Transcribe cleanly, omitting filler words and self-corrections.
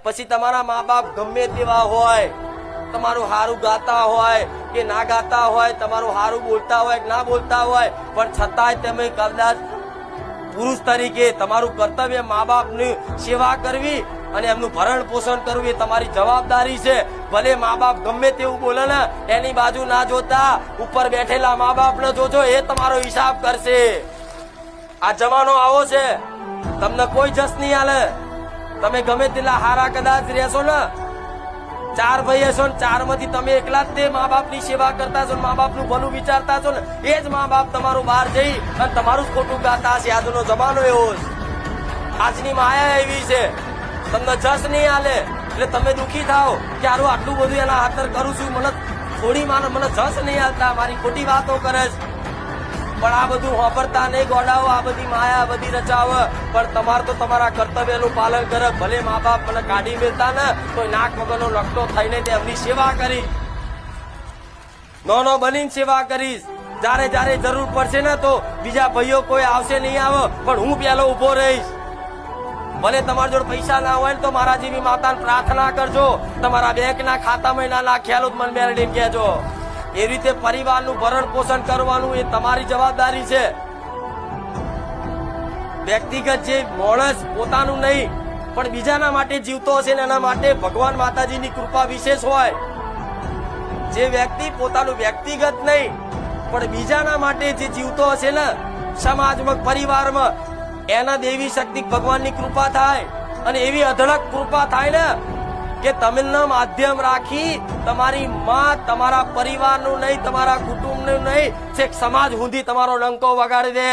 પછી તમારા મા બાપ ગમે તેવા હોય, તમારું હારું ગાતા હોય કે ના ગાતા હોય, તમારું હારું બોલતા હોય કે ના બોલતા હોય, પણ છતાંય તમે કદાચ પુરુષ તરીકે તમારું કર્તવ્ય મા બાપની સેવા કરવી અને એમનું ભરણ પોષણ કરવું એ તમારી જવાબદારી છે. ભલે મા બાપ ગમે તેવું બોલે ને એની બાજુ ના જોતા ઉપર બેઠેલા મા બાપ ને જોજો, એ તમારો હિસાબ કરશે. આ જમાનો આવો છે, તમને કોઈ જસ નહીં હાલે. તમે ગમે તેટલા હારા કદાચ રહેશો ને, 4 ભાઈ હશો ને 4 માંથી તમે એકલા જ તે મા બાપ ની સેવા કરતા છો, મા બાપ નું ભલું વિચારતા છો ને, એ જ મા બાપ તમારું બહાર જઈ અને તમારું જ ખોટું ગાતા હશે. આજનો જમાનો એવો છે, આજની માયા એવી છે, તમને જસ નહીં હાલે એટલે તમે દુખી થાઓ કે આરું આટલું બધું એના હાથર કરું છું, મને થોડી મને જસ નહીં હાલતા, મારી ખોટી વાતો કરે છે. પણ આ બધું વાપરતા નહીં ગોડાઓ, આ બધી માયા, આ બધી રચાવ. પણ તમારે તો તમારા કર્તવ્યનું પાલન કરે. ભલે મા બાપ મને કાઢી મેળતા ને તો નાક વગરનો લખતો થઈને તેમની સેવા કરી, નો બનીને સેવા કરીશ. જયારે જયારે જરૂર પડશે ને તો બીજા ભાઈઓ કોઈ આવશે નહીં આવે, પણ હું પેલો ઉભો રહીશ. ભલે તમારા જોડે પૈસા ના હોય ને તો મારા જેવી માતાને પ્રાર્થના કરજો, તમારા બેંકના ખાતામાં ના નાખ્યાલો મને મેળવીને કહેજો. એ રીતે પરિવારનું ભરણ પોષણ કરવાનું એ તમારી જવાબદારી છે. વ્યક્તિગત જે માણસ પોતાનું નહીં પણ બીજાના માટે જીવતો હશે ને એના માટે ભગવાન માતાજીની કૃપા વિશેષ હોય. જે વ્યક્તિ પોતાનું વ્યક્તિગત નહીં પણ બીજાના માટે જે જીવતો હશે ને સમાજમાં, પરિવારમાં, એના દેવી શક્તિ ભગવાનની કૃપા થાય. અને એવી અઢળક કૃપા થાય ને કે તમને માધ્યમ રાખી તમારી માં તમારા પરિવારનું નહીં, તમારા કુટુંબનું નહીં, છેક સમાજ સુધી તમારો ડંકો વગાડી દે.